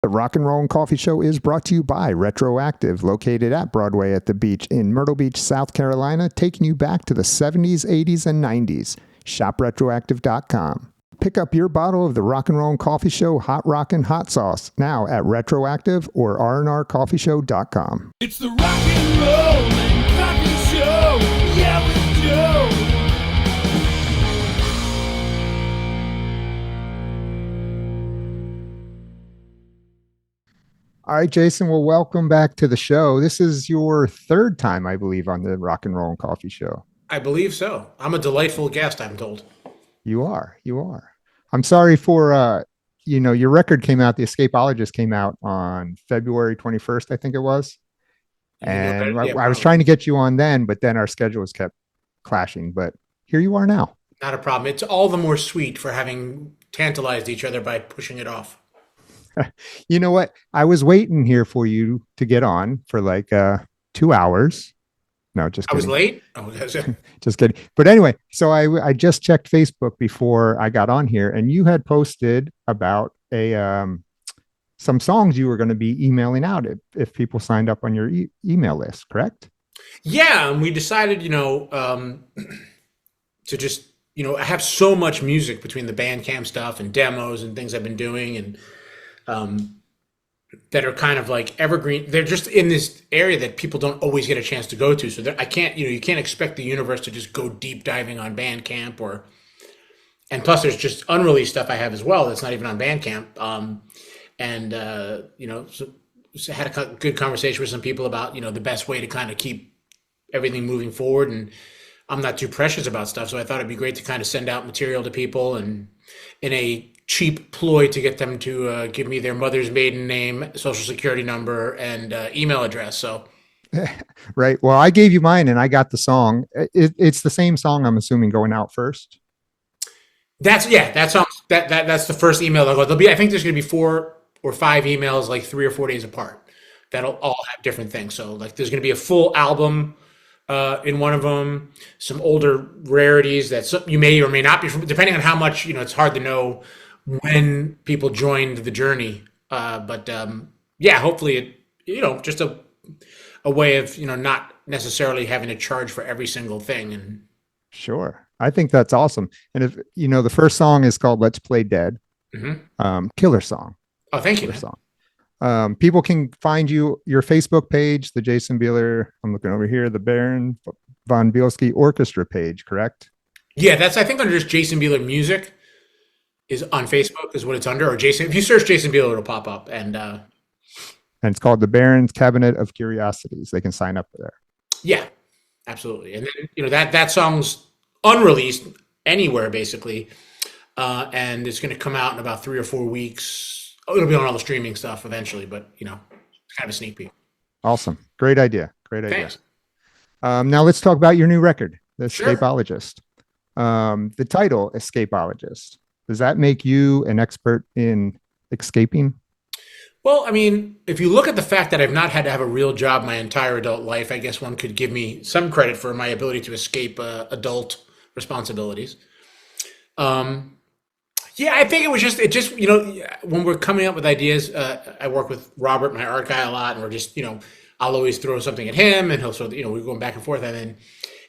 The Rock and Roll and Coffee Show is brought to you by Retroactive, located at Broadway at the Beach in Myrtle Beach, South Carolina, taking you back to the 70s, 80s, and 90s. ShopRetroactive.com. Pick up your bottle of the Rock and Roll and Coffee Show Hot Rockin' Hot Sauce now at Retroactive or rnrcoffeeshow.com. It's the Rock and Roll and Coffee Show. Yeah, we do. All right, Jason. Well, welcome back to the show. This is your third time, I believe, on the Rock and Roll and Coffee Show. I believe so. I'm a delightful guest, I'm told. You are. I'm sorry for, your record came out, the Escapologist came out on February 21st, I think it was. And I was trying to get you on then, but then our schedules kept clashing. But here you are now. Not a problem. It's all the more sweet for having tantalized each other by pushing it off. You know what? I was waiting here for you to get on for like 2 hours. No, just kidding. I was late? Oh, just kidding. But anyway, so I just checked Facebook before I got on here, and you had posted about some songs you were going to be emailing out if people signed up on your email list, correct? Yeah, and we decided, to just, I have so much music between the Bandcamp stuff and demos and things I've been doing, and that are kind of like evergreen. They're just in this area that people don't always get a chance to go to. So I can't, you can't expect the universe to just go deep diving on Bandcamp and plus there's just unreleased stuff I have as well that's not even on Bandcamp. So had a good conversation with some people about, the best way to kind of keep everything moving forward. And I'm not too precious about stuff. So I thought it'd be great to kind of send out material to people and in a cheap ploy to get them to give me their mother's maiden name, social security number, and email address. So, right. Well, I gave you mine, and I got the song. It's the same song, I'm assuming, going out first. That's the first email they'll go. I think there's going to be 4 or 5 emails, like 3 or 4 days apart. That'll all have different things. So, like, there's going to be a full album in one of them, some older rarities that you may or may not be from, depending on how much, it's hard to know when people joined the journey. Hopefully it, just a way of, not necessarily having to charge for every single thing. And sure. I think that's awesome. And if, the first song is called Let's Play Dead. Mm-hmm. Killer song. Oh, thank you. Killer song. People can find your Facebook page, the Jason Bieler. I'm looking over here, the Baron Von Bielski Orchestra page, correct? Yeah, that's, I think, under just Jason Bieler Music is on Facebook is what it's under, or Jason. If you search Jason Bieler, it'll pop up, and it's called the Baron's Cabinet of Curiosities. They can sign up there. Yeah, absolutely. And then that song's unreleased anywhere basically, and it's going to come out in about 3 or 4 weeks. It'll be on all the streaming stuff eventually, but it's kind of a sneak peek. Awesome, great idea. Thanks. Now let's talk about your new record, The Sure. Escapologist. The title, Escapologist. Does that make you an expert in escaping? Well, I mean, if you look at the fact that I've not had to have a real job my entire adult life, I guess one could give me some credit for my ability to escape adult responsibilities. I think it just, when we're coming up with ideas, I work with Robert, my art guy, a lot, and we're just, I'll always throw something at him and he'll sort of, we're going back and forth. And then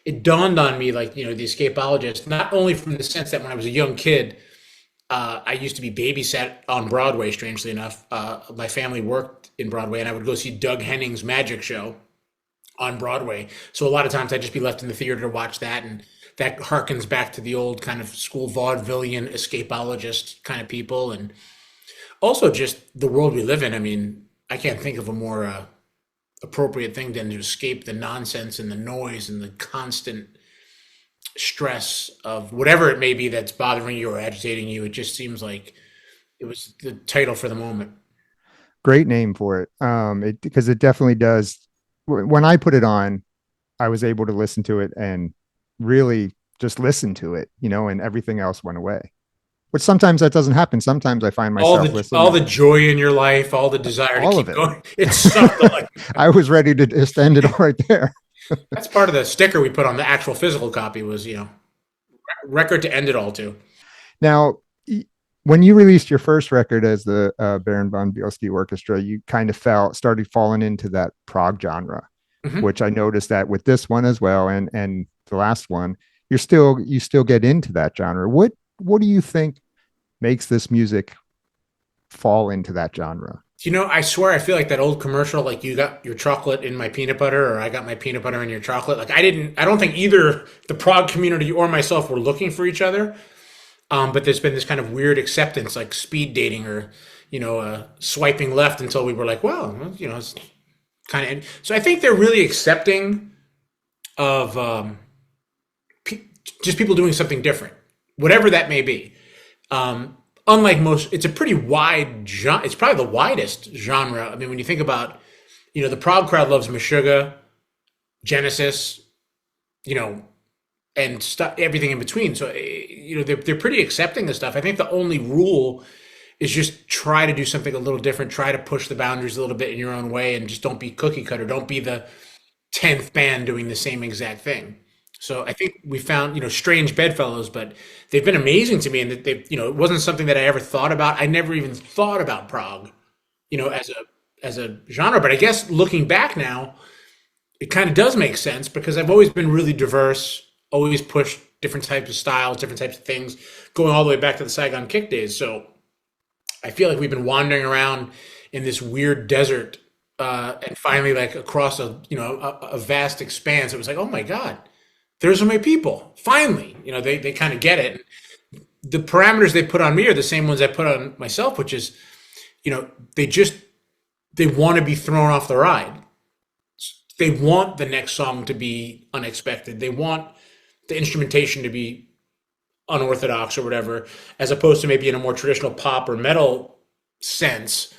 it dawned on me, like, the Escapologist, not only from the sense that when I was a young kid, I used to be babysat on Broadway, strangely enough. My family worked in Broadway, and I would go see Doug Henning's magic show on Broadway. So a lot of times I'd just be left in the theater to watch that, and that harkens back to the old kind of school vaudevillian escapologist kind of people. And also just the world we live in. I mean, I can't think of a more appropriate thing than to escape the nonsense and the noise and the constant stress of whatever it may be that's bothering you or agitating you. It just seems like it was the title for the moment. Great name for it. Because it definitely does. When I put it on, I was able to listen to it and really just listen to it, and everything else went away. Which sometimes that doesn't happen. Sometimes I find myself listening. All the joy in your life, all the desire all to keep of it. going. It's something like that. I was ready to just end it right there. That's part of the sticker we put on the actual physical copy was, record to end it all to. Now, when you released your first record as the Baron Von Bielski Orchestra, you kind of started falling into that prog genre, Mhm. which I noticed that with this one as well, and the last one, you still get into that genre. What do you think makes this music fall into that genre? I swear I feel like that old commercial, like you got your chocolate in my peanut butter, or I got my peanut butter in your chocolate. Like I don't think either the prog community or myself were looking for each other. But there's been this kind of weird acceptance, like speed dating or, swiping left until we were like, well, it's kind of. So I think they're really accepting of just people doing something different, whatever that may be. Unlike most, it's a pretty wide genre. It's probably the widest genre. I mean, when you think about, the prog crowd loves Meshuggah, Genesis, you know, and stuff, everything in between. So, they're pretty accepting of stuff. I think the only rule is just try to do something a little different. Try to push the boundaries a little bit in your own way, and just don't be cookie cutter. Don't be the 10th band doing the same exact thing. So I think we found, strange bedfellows, but they've been amazing to me, and that it wasn't something that I ever thought about. I never even thought about prog, as a genre. But I guess looking back now, it kind of does make sense because I've always been really diverse, always pushed different types of styles, different types of things, going all the way back to the Saigon Kick days. So I feel like we've been wandering around in this weird desert, and finally, like across a vast expanse, it was like, oh my God, there's so many people. Finally, they kind of get it. The parameters they put on me are the same ones I put on myself, which is, they want to be thrown off the ride. They want the next song to be unexpected. They want the instrumentation to be unorthodox or whatever, as opposed to maybe in a more traditional pop or metal sense.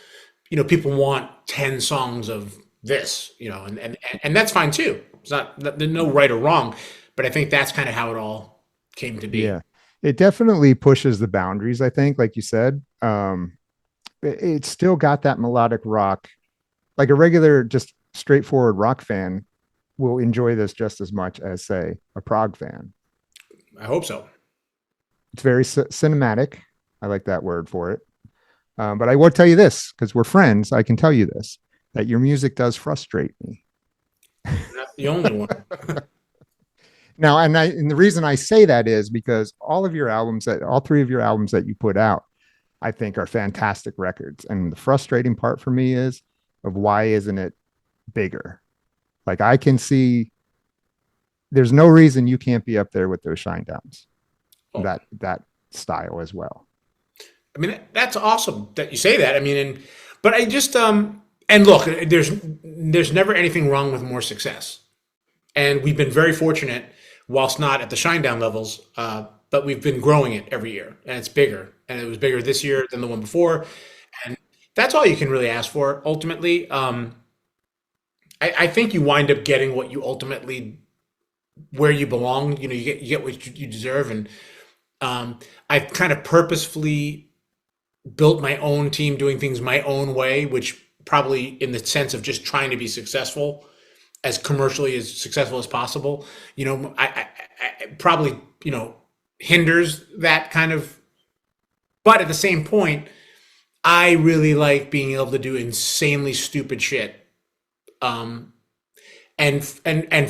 People want 10 songs of this, and that's fine too. It's not, there's no right or wrong, but I think that's kind of how it all came to be. Yeah, it definitely pushes the boundaries. I think, like you said, it's still got that melodic rock. Like a regular, just straightforward rock fan will enjoy this just as much as, say, a prog fan. I hope so. It's very cinematic. I like that word for it. But I will tell you this, because we're friends. I can tell you this, that your music does frustrate me. Not the only one. Now, and the reason I say that is because all three of your albums that you put out, I think are fantastic records. And the frustrating part for me is of why isn't it bigger? Like I can see there's no reason you can't be up there with those Shine Downs, Oh, that style as well. I mean, that's awesome that you say that. I mean, but I just, and look, there's never anything wrong with more success. And we've been very fortunate, whilst not at the Shinedown levels, but we've been growing it every year, and it's bigger. And it was bigger this year than the one before, and that's all you can really ask for. Ultimately, I think you wind up getting what you ultimately where you belong. You get what you deserve, and I've kind of purposefully built my own team, doing things my own way, which probably in the sense of just trying to be successful, as commercially as successful as possible. I probably hinders that kind of. But at the same point, I really like being able to do insanely stupid shit, and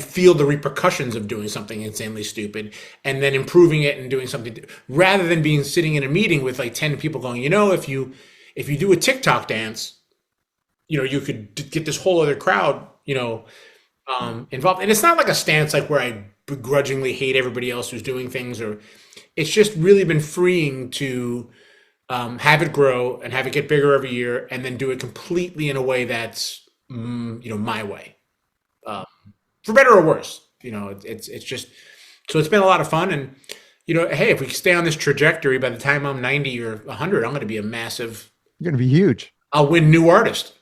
feel the repercussions of doing something insanely stupid, and then improving it and doing something rather than being sitting in a meeting with like 10 people going, if you do a TikTok dance, you could get this whole other crowd, involved. And it's not like a stance like where I begrudgingly hate everybody else who's doing things, or it's just really been freeing to have it grow and have it get bigger every year, and then do it completely in a way that's my way, for better or worse. It's just, so it's been a lot of fun. And hey, if we stay on this trajectory, by the time I'm 90 or 100, I'm going to be a massive. You're going to be huge. I'll win new artist.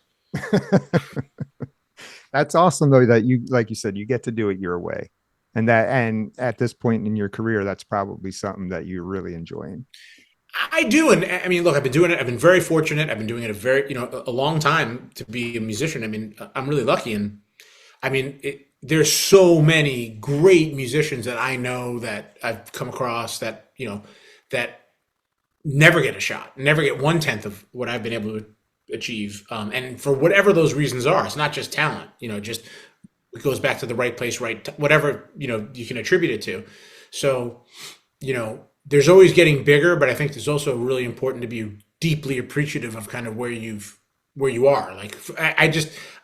That's awesome though, that you, like you said, you get to do it your way. And at this point in your career, that's probably something that you're really enjoying. I do. And I mean, look, I've been doing it. I've been very fortunate. I've been doing it a long time to be a musician. I mean, I'm really lucky. And I mean, there's so many great musicians that I know, that I've come across, that, that never get a shot, never get 1/10 of what I've been able to achieve. And for whatever those reasons are, it's not just talent, just it goes back to the right place, whatever, you can attribute it to. So, there's always getting bigger, but I think there's also really important to be deeply appreciative of kind of where you are. Like,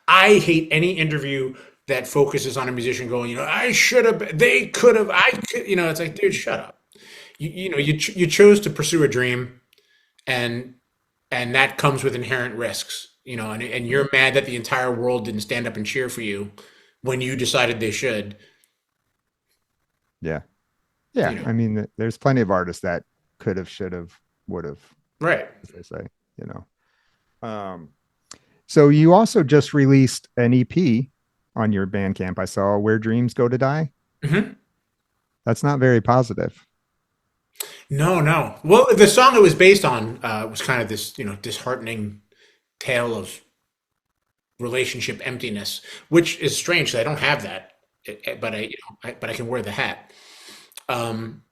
I hate any interview that focuses on a musician going, I should have, they could have, I could, it's like, dude, shut up. You chose to pursue a dream, and that comes with inherent risks, and you're mad that the entire world didn't stand up and cheer for you when you decided they should. Yeah. Yeah. you know I mean, there's plenty of artists that could have, should have, would have, right. as they say, you know. So you also just released an EP on your Bandcamp. I saw Where Dreams Go to Die. Hmm. That's not very positive. No. Well, the song it was based on was kind of this, disheartening tale of relationship emptiness, which is strange 'cause I don't have that, but but I can wear the hat. Um,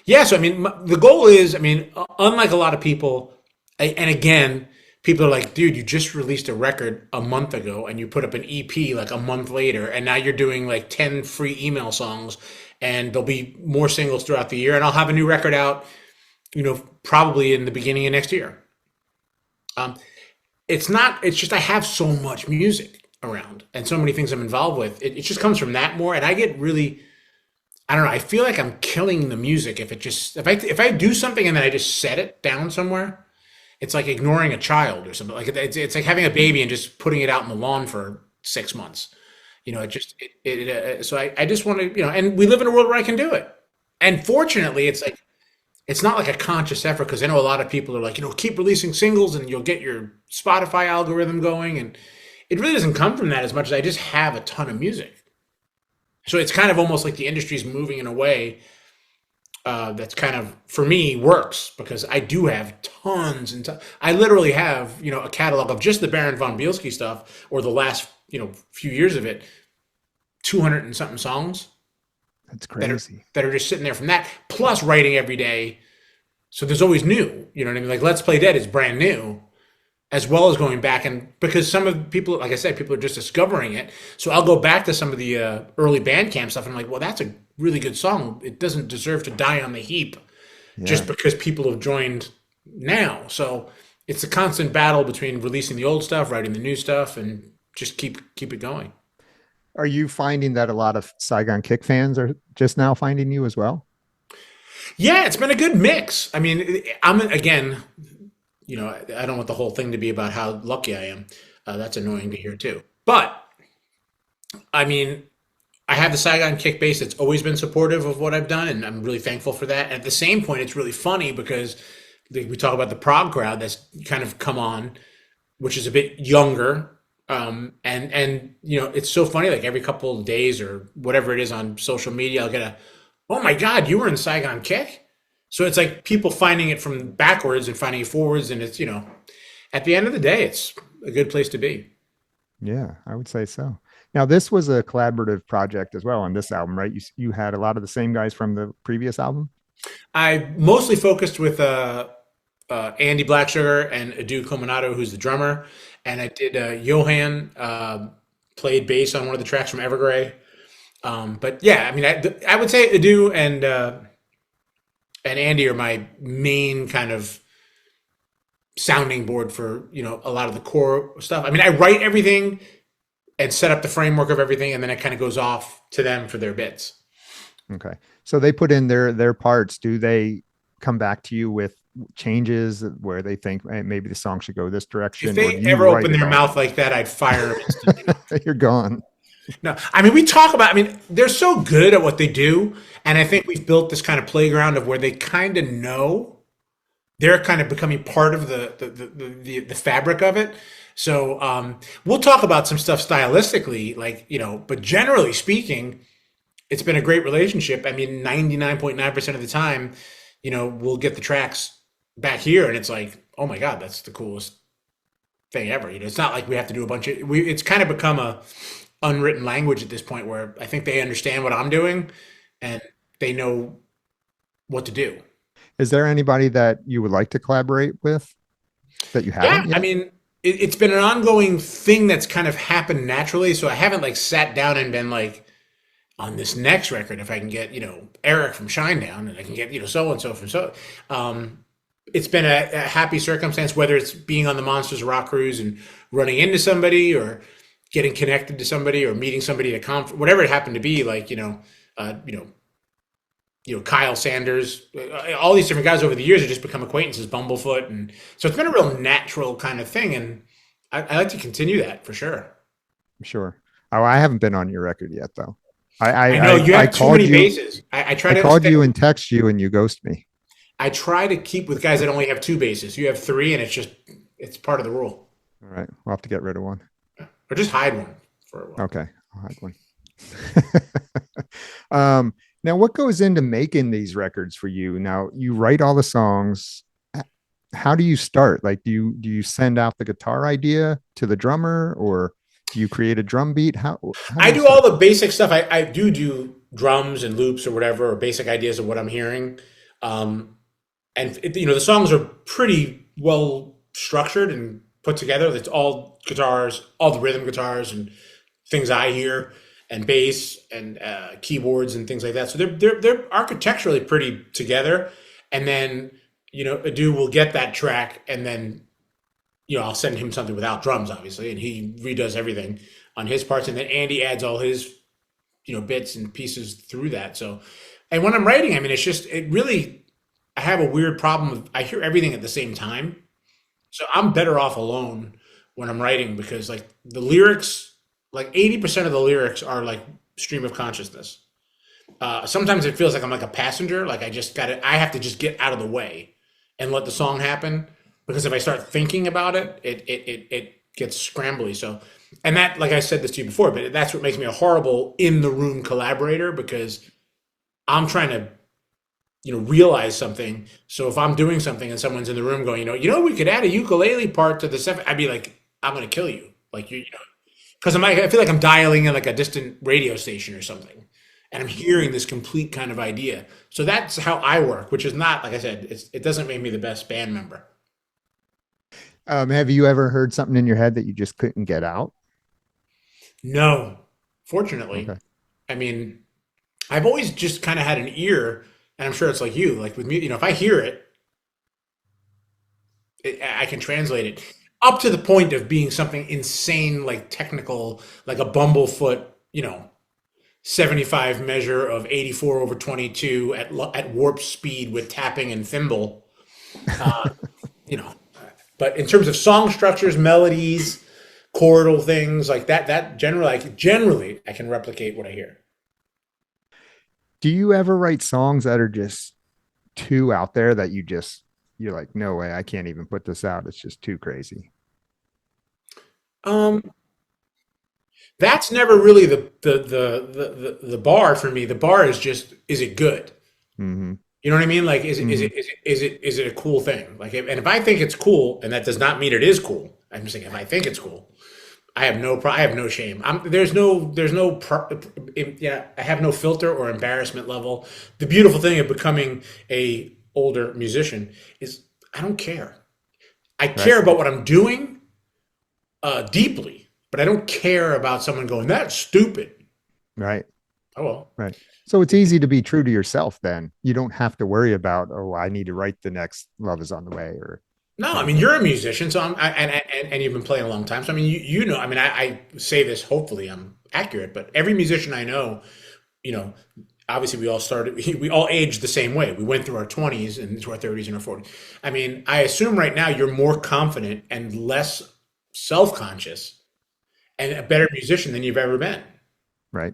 yeah, so I mean, the goal is, I mean, unlike a lot of people, and again, people are like, dude, you just released a record a month ago and you put up an EP like a month later, and now you're doing like 10 free email songs, and there'll be more singles throughout the year, and I'll have a new record out, probably in the beginning of next year. Um, it's not, it's just I have so much music around and so many things I'm involved with. It just comes from that more, and I get really, I don't know. I feel like I'm killing the music if I do something and then I just set it down somewhere. It's like ignoring a child or something. Like it's like having a baby and just putting it out in the lawn for 6 months. So I just want to, and we live in a world where I can do it. And fortunately, it's like it's not like a conscious effort, because I know a lot of people are like, keep releasing singles and you'll get your Spotify algorithm going, and it really doesn't come from that as much as I just have a ton of music. So it's kind of almost like the industry's moving in a way that's kind of, for me, works, because I do have tons and tons. I literally have, a catalog of just the Baron Von Bielski stuff, or the last, few years of it, 200 and something songs That's that are crazy. that are just sitting there from that, plus writing every day. So there's always new, you know what I mean? Like Let's Play Dead is brand new, as well as going back, and because some of the people, like I said, people are just discovering it. So I'll go back to some of the early Bandcamp stuff, and I'm like, well, that's a really good song. It doesn't deserve to die on the heap Yeah. just because people have joined now. So it's a constant battle between releasing the old stuff, writing the new stuff, and just keep it going. Are you finding that a lot of Saigon Kick fans are just now finding you as well? Yeah, it's been a good mix. I mean, I'm again, I don't want the whole thing to be about how lucky I am. That's annoying to hear too. But I mean, I have the Saigon Kick base that's always been supportive of what I've done, and I'm really thankful for that. At the same point, it's really funny because we talk about the Prog crowd that's kind of come on, which is a bit younger. And it's so funny. Like every couple of days or whatever it is on social media, I'll get oh my God, you were in Saigon Kick. So it's like people finding it from backwards and finding it forwards, and it's at the end of the day, it's a good place to be. Yeah, I would say so. Now, this was a collaborative project as well on this album, right? You had a lot of the same guys from the previous album. I mostly focused with Andy Blacksugar and Edu Cominato, who's the drummer, and I did Johan played bass on one of the tracks from Evergrey. But yeah, I mean, I would say Edu and Andy are my main kind of sounding board for a lot of the core stuff. I mean, I write everything and set up the framework of everything, and then it kind of goes off to them for their bits. Okay. So they put in their parts. Do they come back to you with changes where they think, "Hey, maybe the song should go this If direction," or they do you ever write open it their all? mouth like that, I'd fire them instantly. You're gone. No, I mean, we talk about, I mean, they're so good at what they do. And I think we've built this kind of playground of where they kind of know they're kind of becoming part of the fabric of it. So we'll talk about some stuff stylistically, like, but generally speaking, it's been a great relationship. I mean, 99.9% of the time, we'll get the tracks back here and it's like, oh my God, that's the coolest thing ever. It's not like we have to do a bunch of, it's kind of become a unwritten language at this point where I think they understand what I'm doing and they know what to do. Is there anybody that you would like to collaborate with that you Yeah, haven't I yet? mean, it's been an ongoing thing that's kind of happened naturally. So I haven't like sat down and been like, on this next record, if I can get, Eric from Shinedown and I can get, so and so from so, it's been a happy circumstance, whether it's being on the Monsters Rock cruise and running into somebody or getting connected to somebody or meeting somebody at a conference, whatever it happened to be, like, uh, you know, Kyle Sanders, all these different guys over the years have just become acquaintances, Bumblefoot. And so it's been a real natural kind of thing. And I like to continue that for sure. Sure. Oh, I haven't been on your record yet, though. I I know I you I have too called many you. bases. I try I to called stay, you and text you, and you ghost me. I try to keep with guys that only have two bases. You have three, and it's part of the rule. All right, we'll have to get rid of one. Or just hide one for a while. Okay, I'll hide one. Now, what goes into making these records for you? Now, you write all the songs. How do you start? Like, do you send out the guitar idea to the drummer, or do you create a drum beat? How do I you do start? all the basic stuff. I do drums and loops or whatever, or basic ideas of what I'm hearing. Um, the songs are pretty well structured and put together. It's all guitars, all the rhythm guitars and things I hear, and bass and keyboards and things like that. So they're architecturally pretty together. And then Adu will get that track, and then I'll send him something without drums, obviously, and he redoes everything on his parts, and then Andy adds all his bits and pieces through that. So, and when I'm writing, I mean, it really. I have a weird problem with I hear everything at the same time, so I'm better off alone when I'm writing because like the lyrics, like 80% of the lyrics are like stream of consciousness. Sometimes it feels like I'm like a passenger, like I have to just get out of the way and let the song happen because if I start thinking about it, it gets scrambly. So, and that, like I said this to you before, but that's what makes me a horrible in the room collaborator because I'm trying to realize something. So if I'm doing something and someone's in the room going, we could add a ukulele part to the stuff, I'd be like, I'm gonna kill you, like because I feel like I'm dialing in like a distant radio station or something, and I'm hearing this complete kind of idea. So that's how I work, which is not like I said, it doesn't make me the best band member. Have you ever heard something in your head that you just couldn't get out? No, fortunately, Okay. I mean, I've always just kind of had an ear, and I'm sure it's like you, like with me, if I hear it, I can translate it up to the point of being something insane, like technical, like a Bumblefoot, 75 measure of 84 over 22 at warp speed with tapping and thimble, uh, you know. But in terms of song structures, melodies, chordal things like that generally I can replicate what I hear. Do you ever write songs that are just too out there that you're like, no way, I can't even put this out. It's just too crazy. Um, that's never really the bar for me. The bar is just, is it good? Hmm. You know what I mean? Like, Hmm. is it a cool thing? Like, and if I think it's cool, and that does not mean it is cool. I'm just saying, if I think it's cool, I have no shame. Yeah, I have no filter or embarrassment level. The beautiful thing of becoming a older musician is I don't care. I Right. care about what I'm doing deeply, but I don't care about someone going, that's stupid. Right. Oh well. Right. So it's easy to be true to yourself then. You don't have to worry about, oh, I need to write the next Love is on the Way or No, I mean anything. you're a musician, so and you've been playing a long time. So I mean you know, I mean I say this, hopefully I'm accurate, but every musician I know, you know, obviously we all aged the same way. We went through our 20s and into our 30s and our 40s. I mean, I assume right now you're more confident and less self-conscious and a better musician than you've ever been. Right.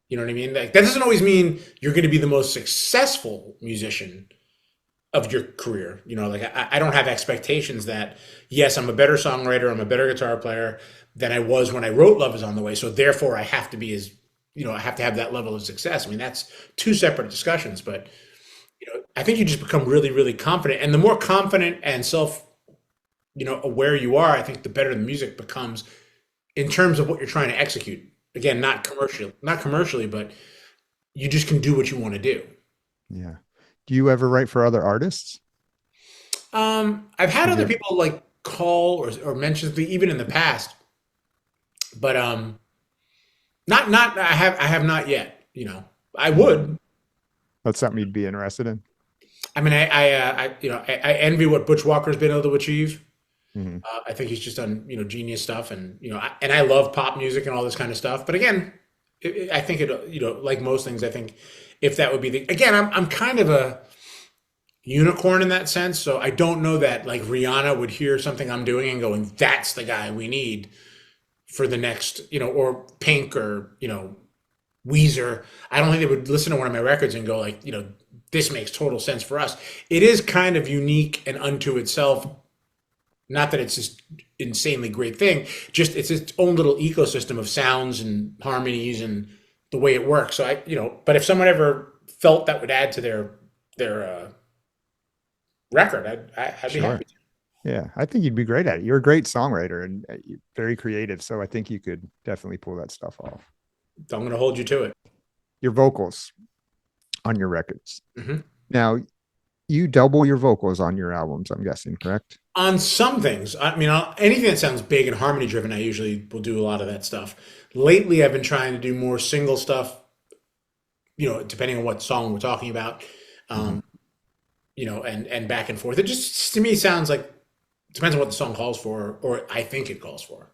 You know what I mean? Like that doesn't always mean you're going to be the most successful musician of your career. You know, like I don't have expectations that yes, I'm a better songwriter, I'm a better guitar player than I was when I wrote Love Is on the Way. So therefore, I have to be as I have to have that level of success. I mean, that's two separate discussions, but I think you just become really, really confident, and the more confident and self, aware you are, I think the better the music becomes in terms of what you're trying to execute. Again, not commercially, but you just can do what you want to do. Yeah. Do you ever write for other artists? I've had Did other you? people like call or mention something even in the past, but not I have not yet. I Hmm. would. That's something you'd be interested in. I mean, I envy what Butch Walker's been able to achieve. Hmm. I think he's just done genius stuff, and I love pop music and all this kind of stuff. But again, I think it like most things, I think if that would be the again, I'm kind of a unicorn in that sense. So I don't know that like Rihanna would hear something I'm doing and going, "That's the guy we need for the next," or Pink or Weezer. I don't think they would listen to one of my records and go like, this makes total sense for us. It is kind of unique and unto itself. Not that it's this insanely great thing, just it's its own little ecosystem of sounds and harmonies and the way it works. So but if someone ever felt that would add to their record, I'd be Sure. happy to. Yeah, I think you'd be great at it. You're a great songwriter and you're very creative, so I think you could definitely pull that stuff off. So I'm going to hold you to it. Your vocals on your records. Hmm. Now, you double your vocals on your albums, I'm guessing, correct? On some things, I mean, anything that sounds big and harmony driven, I usually will do a lot of that stuff. Lately, I've been trying to do more single stuff, depending on what song we're talking about, Hmm. um, and back and forth. It just to me sounds like depends on what the song calls for, or I think it calls for.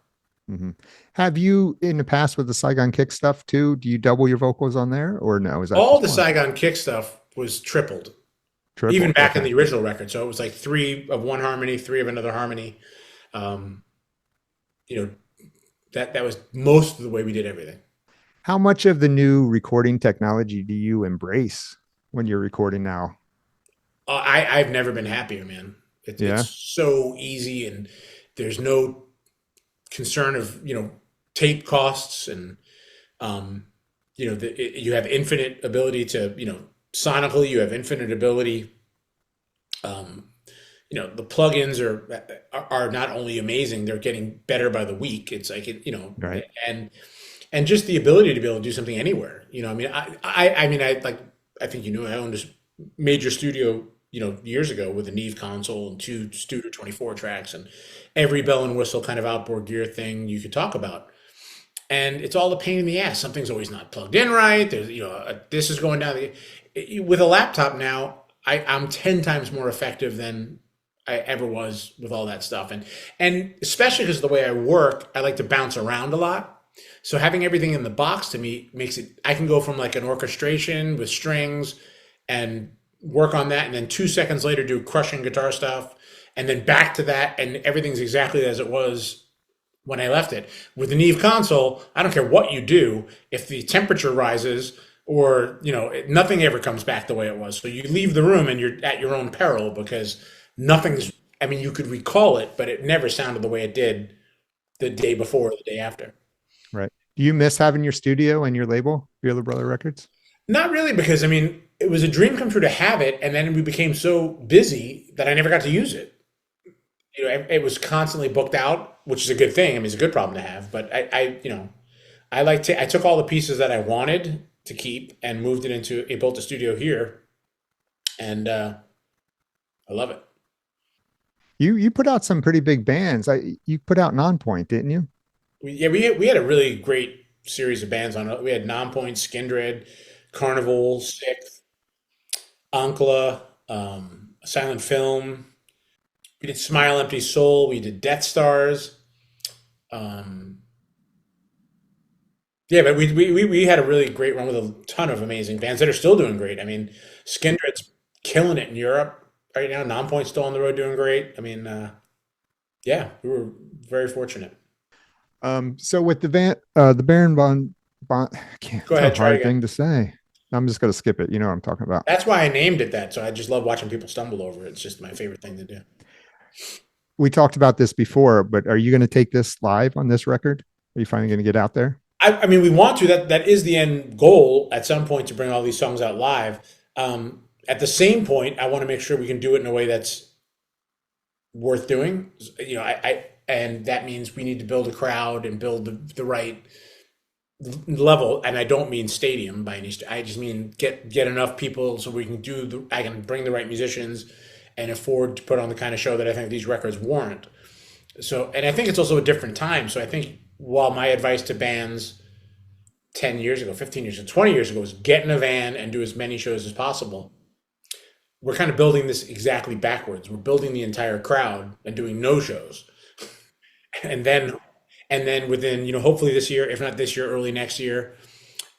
Hmm. Have you in the past with the Saigon Kick stuff too? Do you double your vocals on there, or no? Is that All just the one? Saigon Kick stuff was tripled, even Tripled. back in Okay. the original record. So it was like three of one harmony, three of another harmony. Um, you know, that was most of the way we did everything. How much of the new recording technology do you embrace when you're recording now? I've never been happier, man. It's Yeah. so easy, and there's no concern of tape costs, and you have infinite ability to sonically you have infinite ability. Um, the plugins are not only amazing, they're getting better by the week. It's like Right. and just the ability to be able to do something anywhere. I mean, I think I owned this major studio, years ago with a Neve console and two Studer 24 tracks and every bell and whistle kind of outboard gear thing you could talk about. And it's all a pain in the ass. Something's always not plugged in right. There's, this is going down. With a laptop now, I'm 10 times more effective than I ever was with all that stuff. And especially because of the way I work, I like to bounce around a lot. So having everything in the box to me makes it, I can go from like an orchestration with strings and work on that. And then 2 seconds later, do crushing guitar stuff. And then back to that. And everything's exactly as it was when I left it. With the Neve console, I don't care what you do. If the temperature rises or, nothing ever comes back the way it was. So you leave the room and you're at your own peril because nothing's, I mean, you could recall it, but it never sounded the way it did the day before or the day after. Right. Do you miss having your studio and your label, Bieler Brother Records? Not really, because I mean, it was a dream come true to have it, and then we became so busy that I never got to use it. It was constantly booked out, which is a good thing. I mean, it's a good problem to have. But I took all the pieces that I wanted to keep and moved it into a built a studio here, and I love it. You put out some pretty big bands. You put out Nonpoint, didn't you? We had a really great series of bands on it. We had Nonpoint, Skindred, Carnival, Sixth, Ankla, Silent Film. We did Smile Empty Soul. We did Death Stars. Um, yeah, but we had a really great run with a ton of amazing bands that are still doing great. I mean, Skindred's killing it in Europe right now. Nonpoint's still on the road doing great. I mean, yeah, we were very fortunate. So with the Baron Von, I can't, Go it's a ahead, try hard again. thing to say. I'm just gonna skip it. You know what I'm talking about. That's why I named it that. So I just love watching people stumble over it. It's just my favorite thing to do. We talked about this before, but are you going to take this live on this record? Are you finally going to get out there? I mean, we want to. That is the end goal at some point to bring all these songs out live. At the same point, I want to make sure we can do it in a way that's worth doing. And that means we need to build a crowd and build the right level, and I don't mean stadium by any I just mean get enough people so we can I can bring the right musicians and afford to put on the kind of show that I think these records warrant. So, and I think it's also a different time. So I think while my advice to bands 10 years ago, 15 years ago, 20 years ago was get in a van and do as many shows as possible, we're kind of building this exactly backwards. We're building the entire crowd and doing no shows. And then within, hopefully this year, if not this year, early next year,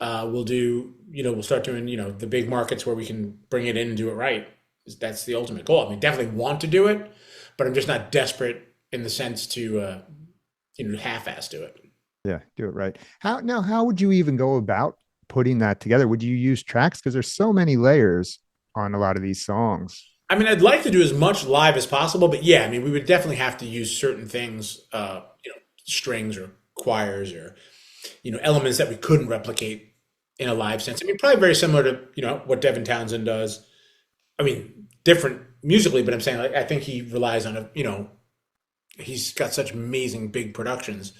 we'll start doing, the big markets where we can bring it in and do it right. That's the ultimate goal. I mean, definitely want to do it, but I'm just not desperate in the sense to, half-ass do it. Yeah, do it right. How would you even go about putting that together? Would you use tracks? Because there's so many layers on a lot of these songs. I mean, I'd like to do as much live as possible, but yeah, I mean, we would definitely have to use certain things, strings or choirs or, elements that we couldn't replicate in a live sense. I mean, probably very similar to, what Devin Townsend does. I mean, different musically, but I'm saying, like, I think he relies on he's got such amazing big productions,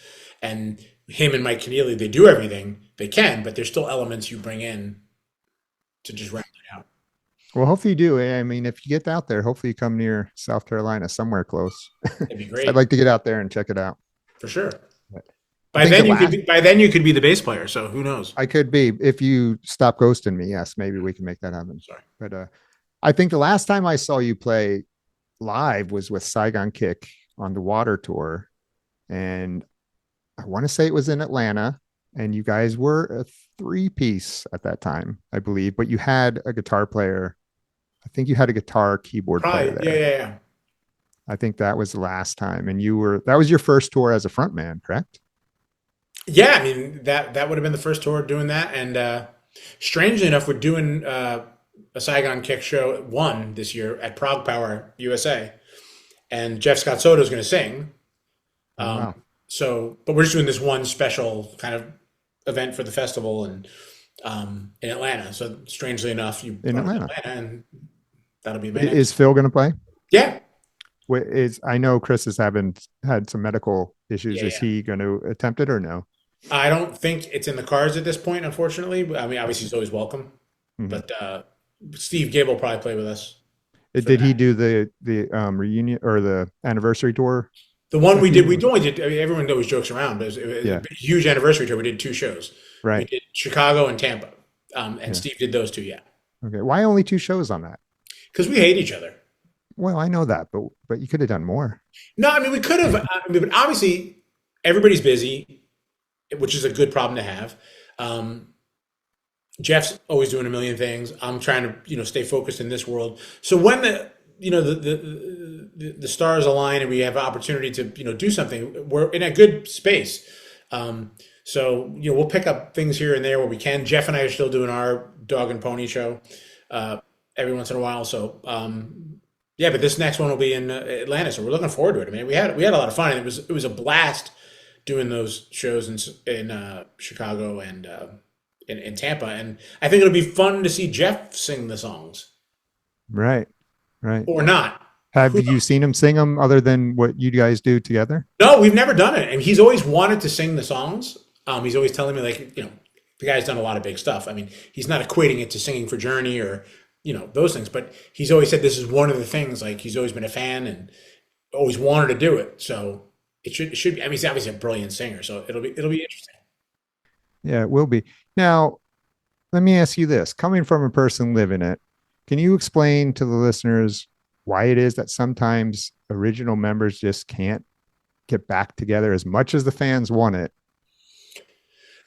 and him and Mike Keneally, they do everything they can, but there's still elements you bring in to just round it out. Well, hopefully you do. I mean, if you get out there, hopefully you come near South Carolina, somewhere close. That'd be great. I'd like to get out there and check it out. For sure. By then you could be the bass player, so who knows? I could be, if you stop ghosting me. Yes, maybe we can make that happen. Sorry. But I think the last time I saw you play live was with Saigon Kick on the Water Tour, and I want to say it was in Atlanta, and you guys were a 3-piece at that time, I believe, but you had a guitar player. I think you had a guitar keyboard player there. Yeah. I think that was the last time, and that was your first tour as a frontman, correct? Yeah, I mean, that would have been the first tour doing that, and strangely enough, we're doing a Saigon Kick show one this year at Prog Power USA, and Scott Soto is going to sing. Wow. But we're just doing this one special kind of event for the festival and in Atlanta. So strangely enough, you in Atlanta, and that'll be amazing. Is Phil going to play? Yeah. I know Chris has had some medical issues. Yeah, is he going to attempt it or no? I don't think it's in the cards at this point, unfortunately. I mean, obviously he's always welcome, but Steve Gable will probably play with us. Did he do the reunion or the anniversary tour? The one we only did. I mean, everyone always jokes around, but it was a huge anniversary tour. We did 2 shows. Right. We did Chicago and Tampa, and Steve did those 2. Yeah. Okay. Why only 2 shows on that? Because we hate each other. Well, I know that, but you could have done more. No, I mean, we could have. But obviously, everybody's busy, which is a good problem to have. Jeff's always doing a million things. I'm trying to, stay focused in this world. So when the stars align and we have an opportunity to, do something, we're in a good space. So, we'll pick up things here and there where we can. Jeff and I are still doing our dog and pony show every once in a while. So, yeah, but this next one will be in Atlanta, so we're looking forward to it. I mean, we had a lot of fun, and it was a blast doing those shows in Chicago and in Tampa, and I think it'll be fun to see Jeff sing the songs. Right. Or not. Have you seen him sing them other than what you guys do together? No, we've never done it, and he's always wanted to sing the songs. He's always telling me, like, the guy's done a lot of big stuff. I mean, he's not equating it to singing for Journey or those things, but he's always said this is one of the things, like, he's always been a fan and always wanted to do it. So it should be, I mean, he's obviously a brilliant singer, so it'll be interesting. Yeah, it will be. Now, let me ask you this, coming from a person living it, can you explain to the listeners why it is that sometimes original members just can't get back together as much as the fans want it?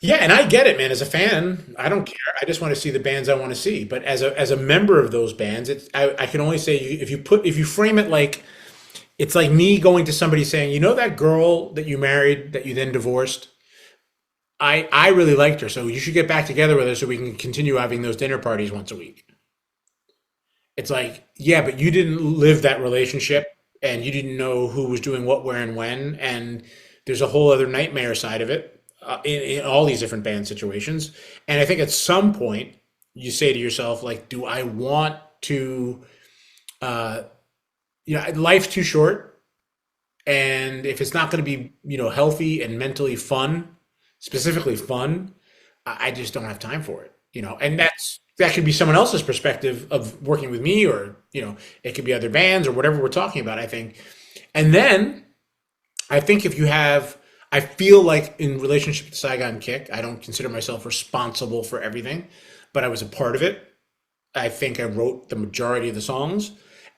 Yeah, and I get it, man. As a fan, I don't care. I just want to see the bands I want to see. But as a member of those bands, I can only say, if you frame it like it's like me going to somebody saying, that girl that you married that you then divorced, I really liked her, so you should get back together with her so we can continue having those dinner parties once a week. It's like, yeah, but you didn't live that relationship, and you didn't know who was doing what, where, and when, and there's a whole other nightmare side of it. In all these different band situations. And I think at some point you say to yourself, like, do I want to, life's too short. And if it's not going to be, healthy and mentally fun, specifically fun, I just don't have time for it, and that could be someone else's perspective of working with me, or, it could be other bands or whatever we're talking about, I think. And then I think I feel like in relationship to Saigon Kick, I don't consider myself responsible for everything, but I was a part of it. I think I wrote the majority of the songs.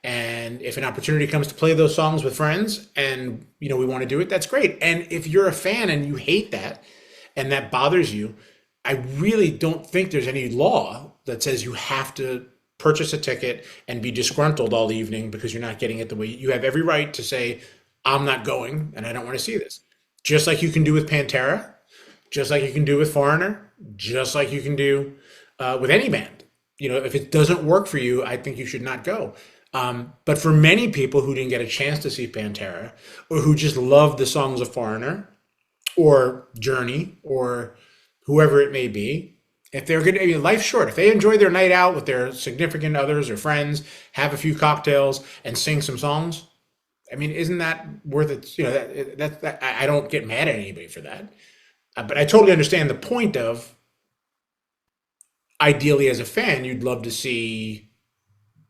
And if an opportunity comes to play those songs with friends and, we want to do it, that's great. And if you're a fan and you hate that and that bothers you, I really don't think there's any law that says you have to purchase a ticket and be disgruntled all evening because you're not getting it the way you have every right to say, I'm not going and I don't want to see this. Just like you can do with Pantera, just like you can do with Foreigner, just like you can do with any band. If it doesn't work for you, I think you should not go. But for many people who didn't get a chance to see Pantera, or who just love the songs of Foreigner or Journey or whoever it may be, if they're going to, life's short. If they enjoy their night out with their significant others or friends, have a few cocktails and sing some songs, isn't that worth it? That I don't get mad at anybody for that. But I totally understand the point of, ideally as a fan, you'd love to see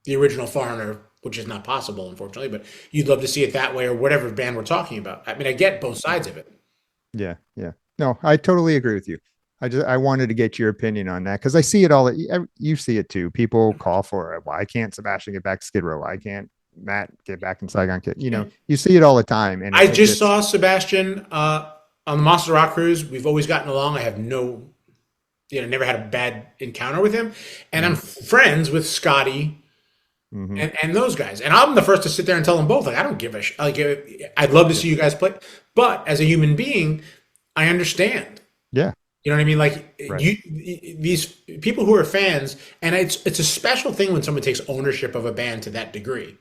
the original Foreigner, which is not possible, unfortunately, but you'd love to see it that way, or whatever band we're talking about. I get both sides of it. Yeah. No, I totally agree with you. I wanted to get your opinion on that because I see it all. You see it too. People call for it. Why can't Sebastian get back to Skid Row? Why can't Matt get back in Saigon Kick? You see it all the time. And I just saw Sebastian on the Monster Rock cruise. We've always gotten along. I have never had a bad encounter with him, and I'm friends with Scotty. And those guys, and I'm the first to sit there and tell them both, like, I don't give a shit. Like, I'd love to see you guys play, but as a human being, I understand. Yeah, you know what I mean. Like, right. These people who are fans, and it's a special thing when someone takes ownership of a band to that degree.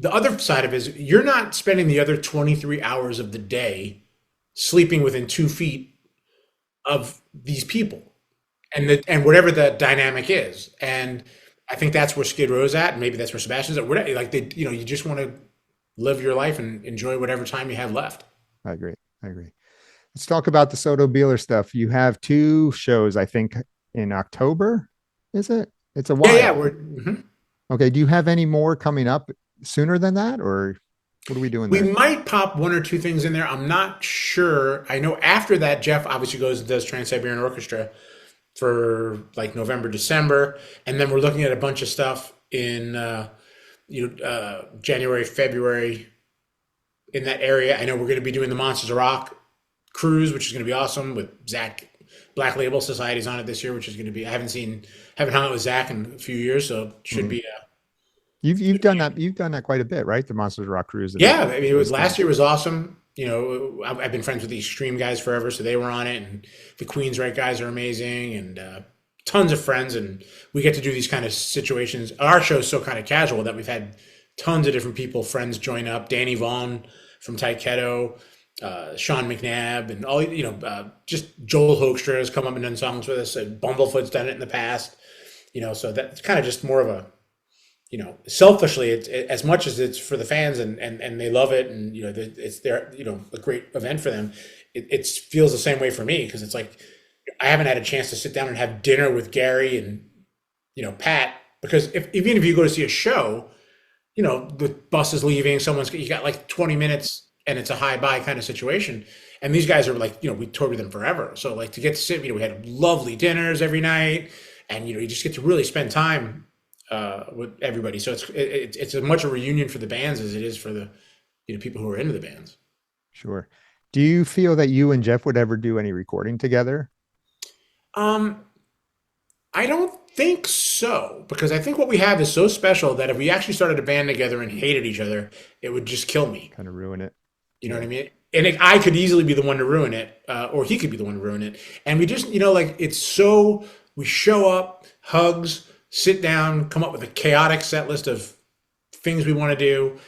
The other side of it is you're not spending the other 23 hours of the day sleeping within 2 feet of these people, and whatever the dynamic is, and I think that's where Skid Row's at, and maybe that's where Sebastian's at. Whatever, like you just want to live your life and enjoy whatever time you have left. I agree. Let's talk about the Soto Bieler stuff. You have 2 shows, I think, in October. Is it? It's a while. Yeah. Okay. Do you have any more coming up sooner than that, or what are we doing there? We might pop 1 or 2 things in there. I'm not sure. I know after that, Jeff obviously goes and does Trans-Siberian Orchestra for like November, December, and then we're looking at a bunch of stuff in January, February in that area. I know we're going to be doing the Monsters of Rock cruise, which is going to be awesome, with Zach. Black Label Society's on it this year, which is going to be. I haven't hung out with Zach in a few years, so it should be. You've done that. You've done that quite a bit, right? The Monsters of Rock cruise. Yeah, it was last year was awesome. I've been friends with the Extreme guys forever, so they were on it, and the Queensryche guys are amazing, and tons of friends, and we get to do these kind of situations. Our show is so kind of casual that we've had tons of different friends join up. Danny Vaughn from Taiketo, Sean McNabb, and all, just Joel Hoekstra has come up and done songs with us, and Bumblefoot's done it in the past, so that's kind of just more of a, selfishly, it's as much as it's for the fans and they love it, and it's their a great event for them. It feels the same way for me, because it's like I haven't had a chance to sit down and have dinner with Gary and Pat, because even if you go to see a show, the bus is leaving, you got like 20 minutes and it's a hi bye kind of situation, and these guys are like, we toured with them forever, so like to get to sit, we had lovely dinners every night, and you just get to really spend time with everybody. So it's as much a reunion for the bands as it is for the people who are into the bands. Sure. Do you feel that you and Jeff would ever do any recording together? I don't think so, because I think what we have is so special that if we actually started a band together and hated each other, it would just kill me. Kind of ruin it. You know what I mean? And I could easily be the one to ruin it, or he could be the one to ruin it. And we just, we show up, hugs, sit down, come up with a chaotic set list of things we want to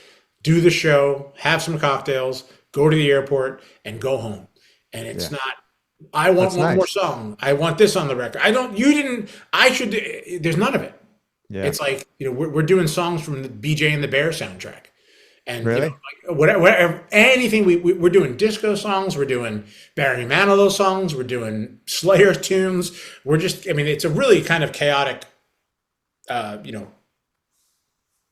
do the show, have some cocktails, go to the airport, and go home. And it's not, I want one more song. I want this on the record. There's none of it. Yeah. It's like, we're doing songs from the BJ and the Bear soundtrack. And Really? like whatever, anything we're doing disco songs, we're doing Barry Manilow songs, we're doing Slayer tunes. We're just, I mean, it's a really kind of chaotic, you know,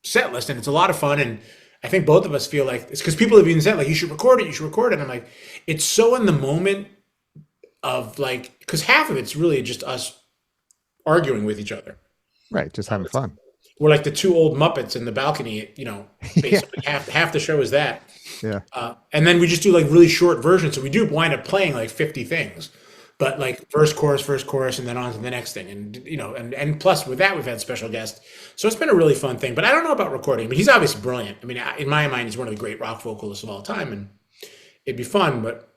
set list, and it's a lot of fun. And I think both of us feel like it's because people have even said like you should record it, you should record it. And I'm like, it's so in the moment of like because half of it's really just us arguing with each other. Right. Just having fun. We're like the two old Muppets in the balcony, you know, Yeah. basically half the show is that. Yeah. And then we just do like really short versions. So we do wind up playing like 50 things, but like first chorus, and then on to the next thing. And, you know, and plus with that, we've had special guests. So it's been a really fun thing, but I don't know about recording. I mean, he's obviously brilliant. I mean, in my mind, he's one of the great rock vocalists of all time, and it'd be fun, but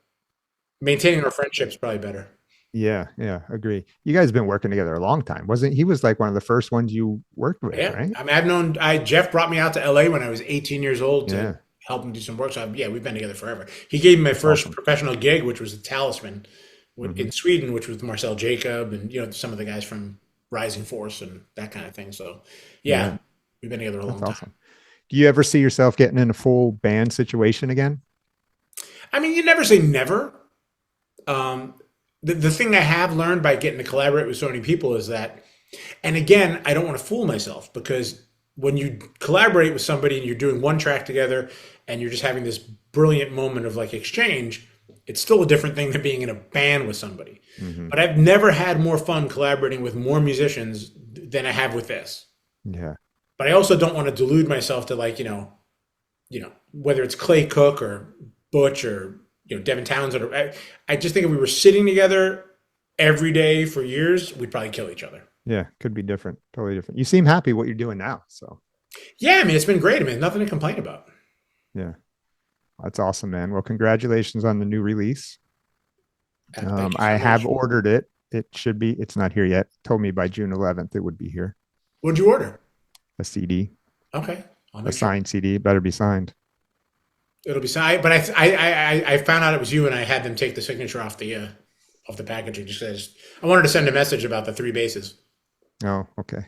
maintaining our friendship is probably better. Yeah. Yeah. Agree. You guys have been working together a long time. Wasn't he was like one of the first ones you worked with, Yeah. right? I mean, Jeff brought me out to LA when I was 18 years old to Yeah. help him do some work. So yeah, we've been together forever. He gave me my first Awesome. professional gig, which was the Talisman Mhm. in Sweden, which was Marcel Jacob and, you know, some of the guys from Rising Force and that kind of thing. So yeah, Yeah. we've been together a long That's time. awesome. Do you ever see yourself getting in a full band situation again? I mean, you never say never. The thing I have learned by getting to collaborate with so many people is that, and again, I don't want to fool myself because when you collaborate with somebody and you're doing one track together and you're just having this brilliant moment of like exchange, it's still a different thing than being in a band with somebody. Mhm. But I've never had more fun collaborating with more musicians than I have with this. Yeah. But I also don't want to delude myself to like, whether it's Clay Cook or Butch or, you know, Devin Townsend, or I just think if we were sitting together every day for years, we'd probably kill each other. Yeah. Could be different. Totally different. You seem happy what you're doing now. So Yeah, I mean, it's been great. I mean, nothing to complain about. yeah. That's awesome, man. Well, congratulations on the new release. Thank you so I much. have ordered it. It's not here yet. Told me by June 11th it would be here. What'd you order? A CD, Okay, I'll a make sure. signed CD. Better be signed. It'll be signed. But I found out it was you, and I had them take the signature off the packaging. Just says I wanted to send a message about the three bases. Oh, okay.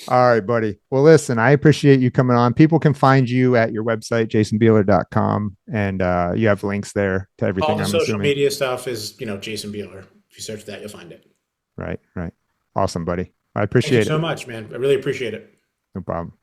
All right, buddy. Well, listen, I appreciate you coming on. People can find you at your website, jasonbieler.com, and you have links there to everything, All the I'm social assuming. media stuff is, you know, Jason Bieler. If you search that, you'll find it. Right, right. Awesome, buddy. I Thank you appreciate so it. much, man. I really appreciate it. No problem.